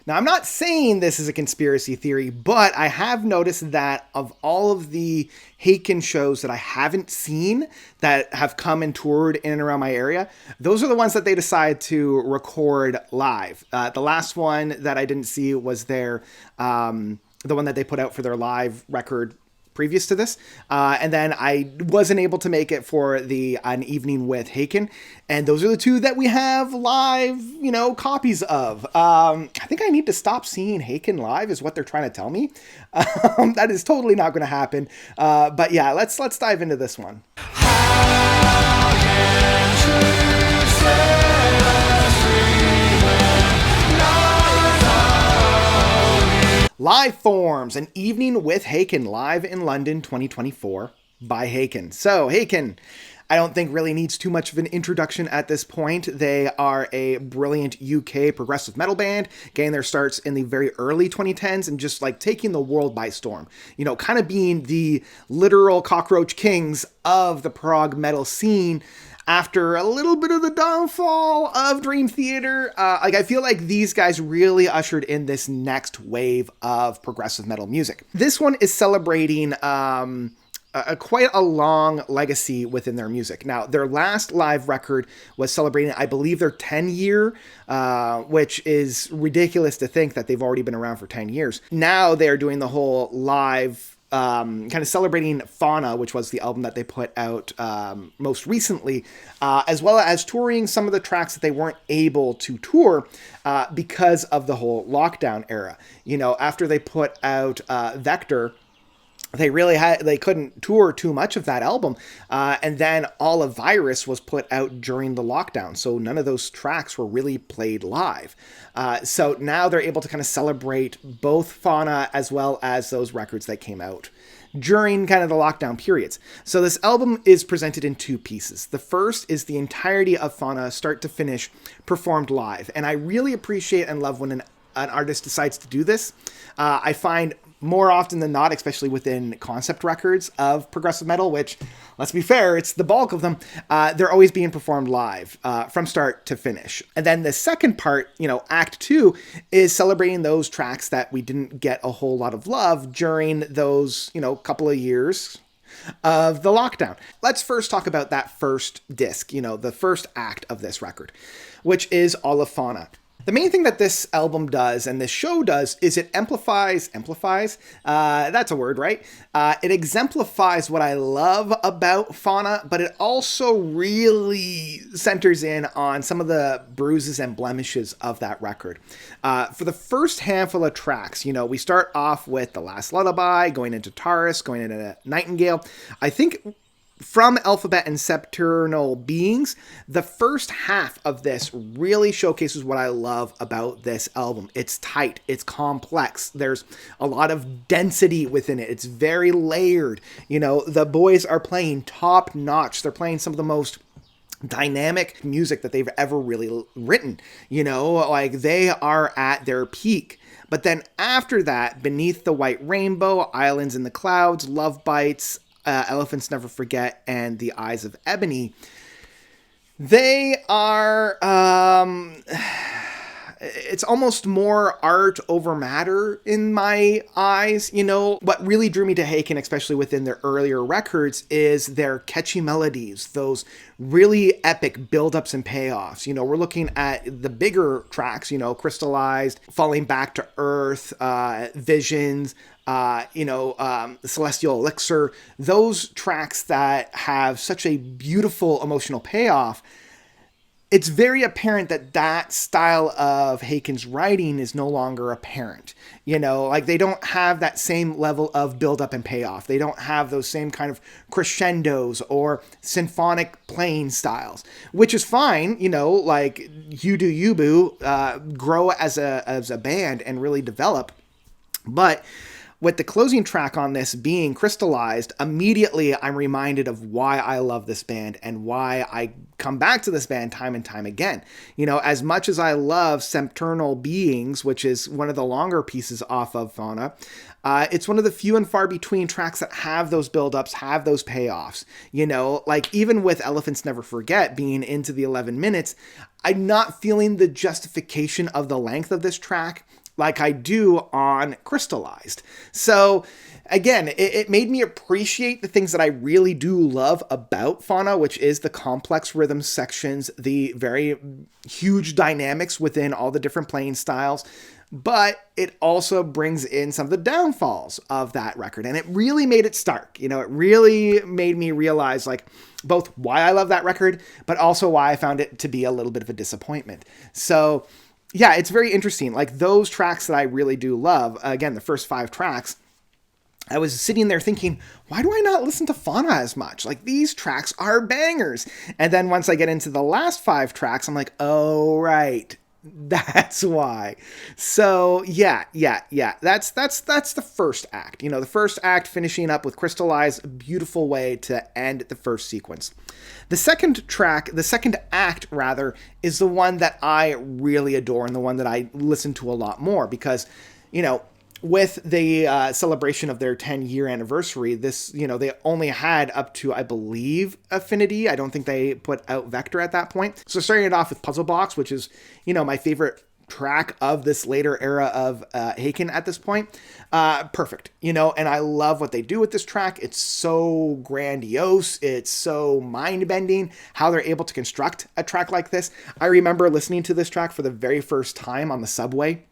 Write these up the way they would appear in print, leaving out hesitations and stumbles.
Now, I'm not saying this is a conspiracy theory, but I have noticed that of all of the Haken shows that I haven't seen that have come and toured in and around my area, those are the ones that they decide to record live. The last one that I didn't see was the one that they put out for their live record previous to this. And then I wasn't able to make it for An Evening with Haken. And those are the two that we have live, copies of. I think I need to stop seeing Haken live is what they're trying to tell me. That is totally not going to happen. But yeah, let's dive into this one. Liveforms, An Evening with Haken, live in London 2024 by Haken. So Haken, I don't think really needs too much of an introduction at this point. They are a brilliant UK progressive metal band, getting their starts in the very early 2010s and just like taking the world by storm. Kind of being the literal cockroach kings of the prog metal scene. After a little bit of the downfall of Dream Theater, I feel like these guys really ushered in this next wave of progressive metal music. This one is celebrating quite a long legacy within their music. Now, their last live record was celebrating, I believe, their 10-year, which is ridiculous to think that they've already been around for 10 years. Now they're doing the whole live kind of celebrating Fauna, which was the album that they put out most recently, as well as touring some of the tracks that they weren't able to tour because of the whole lockdown era. After they put out Vector, they couldn't tour too much of that album. And then all of Virus was put out during the lockdown. So none of those tracks were really played live. So now they're able to kind of celebrate both Fauna as well as those records that came out during kind of the lockdown periods. So this album is presented in two pieces. The first is the entirety of Fauna, start to finish, performed live. And I really appreciate and love when an artist decides to do this. I find more often than not, especially within concept records of progressive metal, which, let's be fair, it's the bulk of them, they're always being performed live from start to finish. And then the second part, Act 2, is celebrating those tracks that we didn't get a whole lot of love during those, couple of years of the lockdown. Let's first talk about that first disc, the first act of this record, which is all of Fauna. The main thing that this album does and this show does is it amplifies, that's a word, right? It exemplifies what I love about Fauna, but it also really centers in on some of the bruises and blemishes of that record. For the first handful of tracks, we start off with The Last Lullaby, going into Taurus, going into Nightingale. I think from Alphabet and Septurnal Beings, the first half of this really showcases what I love about this album. It's tight, it's complex, there's a lot of density within it, it's very layered. The boys are playing top notch, they're playing some of the most dynamic music that they've ever really written. They are at their peak. But then after that, Beneath the White Rainbow, Islands in the Clouds, Love Bites, Elephants Never Forget, and The Eyes of Ebony, they are, it's almost more art over matter in my eyes. What really drew me to Haken, especially within their earlier records, is their catchy melodies, those really epic build-ups and payoffs. We're looking at the bigger tracks, Crystallized, Falling Back to Earth, Visions, Celestial Elixir, those tracks that have such a beautiful emotional payoff. It's very apparent that style of Haken's writing is no longer apparent. They don't have that same level of build-up and payoff. They don't have those same kind of crescendos or symphonic playing styles, which is fine. You do you, boo, grow as a band and really develop. But with the closing track on this being Crystallized, immediately I'm reminded of why I love this band and why I come back to this band time and time again. As much as I love Septurnal Beings, which is one of the longer pieces off of Fauna, it's one of the few and far between tracks that have those build-ups, have those payoffs. Even with Elephants Never Forget being into the 11 minutes, I'm not feeling the justification of the length of this track like I do on Crystallized. So again, it made me appreciate the things that I really do love about Fauna, which is the complex rhythm sections, the very huge dynamics within all the different playing styles. But it also brings in some of the downfalls of that record. And it really made it stark. You know, it really made me realize, like, both why I love that record, but also why I found it to be a little bit of a disappointment. So, yeah, it's very interesting. Like, those tracks that I really do love, again, the first 5 tracks, I was sitting there thinking, why do I not listen to Fauna as much? Like, these tracks are bangers. And then once I get into the last 5 tracks, I'm like, oh, right. That's why. So yeah. That's the first act. You know, the first act finishing up with Crystallized, a beautiful way to end the first sequence. The second act rather, is the one that I really adore and the one that I listen to a lot more because, you know, with the celebration of their 10-year anniversary, this, you know, they only had up to, I believe, Affinity. I don't think they put out Vector at that point. So starting it off with Puzzle Box, which is, you know, my favorite track of this later era of Haken at this point. Perfect, you know, and I love what they do with this track. It's so grandiose. It's so mind-bending how they're able to construct a track like this. I remember listening to this track for the very first time on the subway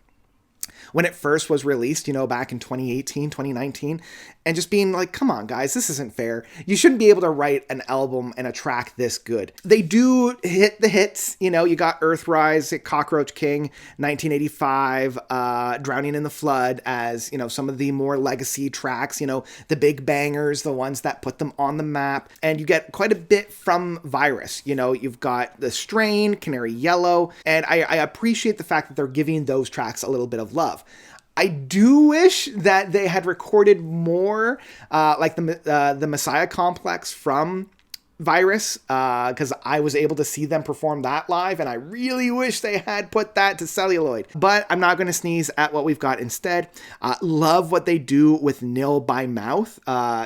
when it first was released, you know, back in 2018, 2019, and just being like, come on, guys, this isn't fair. You shouldn't be able to write an album and a track this good. They do hit the hits, you know, you got Earthrise, Cockroach King, 1985, Drowning in the Flood as, you know, some of the more legacy tracks, you know, the big bangers, the ones that put them on the map, and you get quite a bit from Virus. You know, you've got The Strain, Canary Yellow, and I appreciate the fact that they're giving those tracks a little bit of love. I do wish that they had recorded more, like the Messiah Complex from Virus, because I was able to see them perform that live, and I really wish they had put that to celluloid. But I'm not going to sneeze at what we've got instead. Love what they do with Nil by Mouth,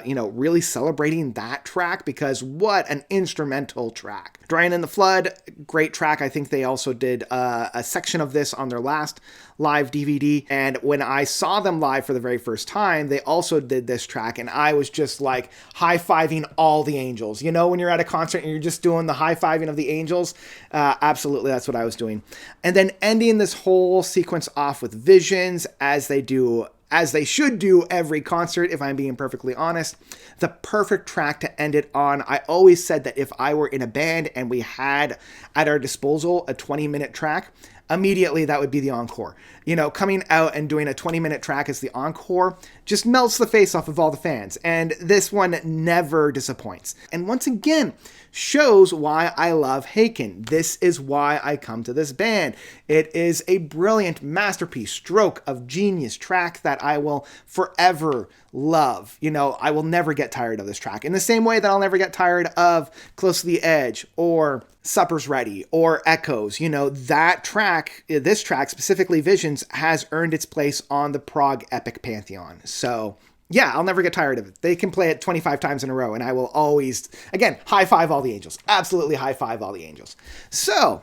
you know, really celebrating that track, because what an instrumental track. Drowning in the Flood, great track. I think they also did a section of this on their last live DVD, and when I saw them live for the very first time, they also did this track, and I was just like high-fiving all the angels. You know, when you're at a concert and you're just doing the high-fiving of the angels? Absolutely, that's what I was doing. And then ending this whole sequence off with Visions, as they should do every concert, if I'm being perfectly honest. The perfect track to end it on. I always said that if I were in a band and we had at our disposal a 20-minute track, immediately that would be the encore. You know, coming out and doing a 20-minute track as the encore just melts the face off of all the fans. And this one never disappoints. And once again, shows why I love Haken. This is why I come to this band. It is a brilliant masterpiece, stroke of genius track that I will forever love. You know, I will never get tired of this track. In the same way that I'll never get tired of Close to the Edge or Supper's Ready or Echoes. You know, that track, this track, specifically Visions, has earned its place on the PROG Epic Pantheon. So yeah, I'll never get tired of it. They can play it 25 times in a row, and I will always, again, high five all the angels. Absolutely high five all the angels. So,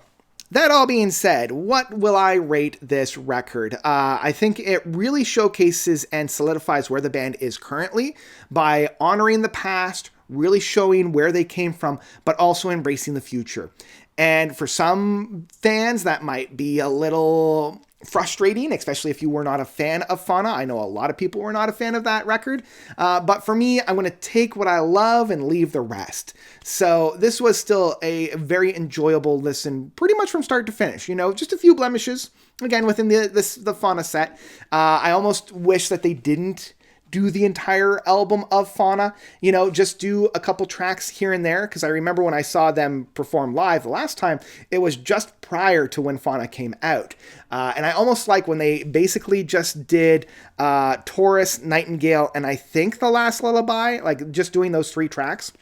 that all being said, what will I rate this record? I think it really showcases and solidifies where the band is currently by honoring the past, really showing where they came from, but also embracing the future. And for some fans, that might be a little frustrating, especially if you were not a fan of Fauna. I know a lot of people were not a fan of that record. But for me, I'm going to take what I love and leave the rest. So this was still a very enjoyable listen, pretty much from start to finish. You know, just a few blemishes, again, within the Fauna set. I almost wish that they didn't do the entire album of Fauna, you know, just do a couple tracks here and there, because I remember when I saw them perform live the last time, it was just prior to when Fauna came out. And I almost like when they basically just did Taurus, Nightingale, and I think The Last Lullaby, like just doing those 3 tracks.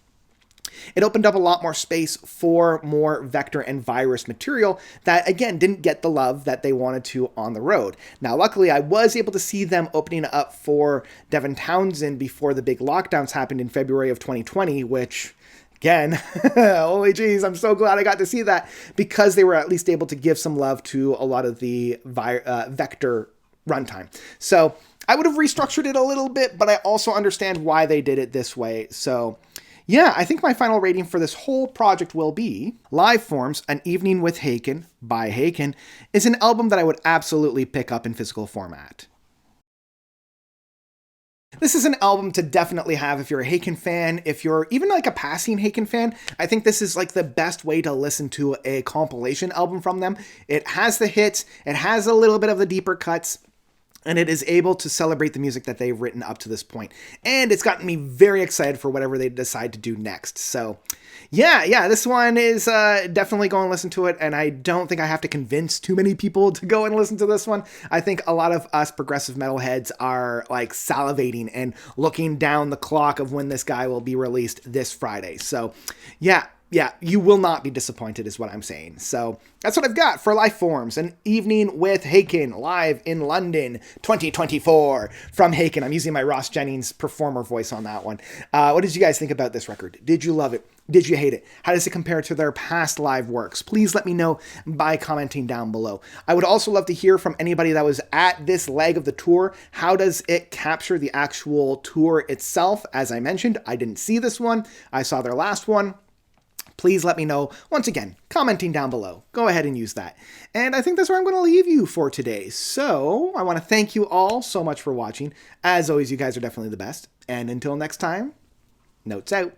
It opened up a lot more space for more Vector and Virus material that, again, didn't get the love that they wanted to on the road. Now, luckily, I was able to see them opening up for Devin Townsend before the big lockdowns happened in February of 2020, which, again, holy geez, I'm so glad I got to see that, because they were at least able to give some love to a lot of the Vector runtime. So I would have restructured it a little bit, but I also understand why they did it this way. So yeah, I think my final rating for this whole project will be Liveforms, An Evening with Haken by Haken is an album that I would absolutely pick up in physical format. This is an album to definitely have if you're a Haken fan. If you're even like a passing Haken fan, I think this is like the best way to listen to a compilation album from them. It has the hits, it has a little bit of the deeper cuts, and it is able to celebrate the music that they've written up to this point. And it's gotten me very excited for whatever they decide to do next. So yeah, this one is definitely go and listen to it. And I don't think I have to convince too many people to go and listen to this one. I think a lot of us progressive metalheads are like salivating and looking down the clock of when this guy will be released this Friday. So yeah, you will not be disappointed is what I'm saying. So that's what I've got for Liveforms, An Evening with Haken, live in London, 2024 from Haken. I'm using my Ross Jennings performer voice on that one. What did you guys think about this record? Did you love it? Did you hate it? How does it compare to their past live works? Please let me know by commenting down below. I would also love to hear from anybody that was at this leg of the tour. How does it capture the actual tour itself? As I mentioned, I didn't see this one. I saw their last one. Please let me know, once again, commenting down below. Go ahead and use that. And I think that's where I'm going to leave you for today. So I want to thank you all so much for watching. As always, you guys are definitely the best. And until next time, notes out.